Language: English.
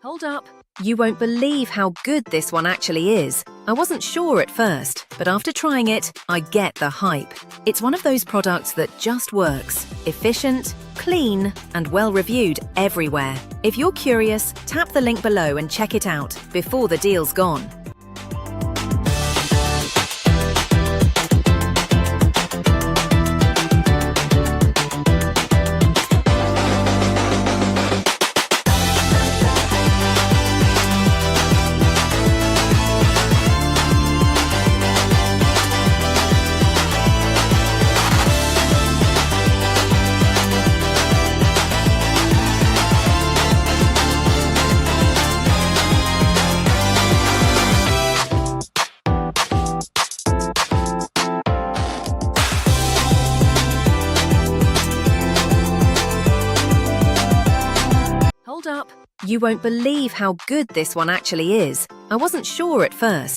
Hold up. You won't believe how good this one actually is. I wasn't sure at first, but after trying it, I get the hype. It's one of those products that just works. Efficient, clean, and well-reviewed everywhere. If you're curious, tap the link below and check it out before the deal's gone. Hold up. You won't believe how good this one actually is. I wasn't sure at first,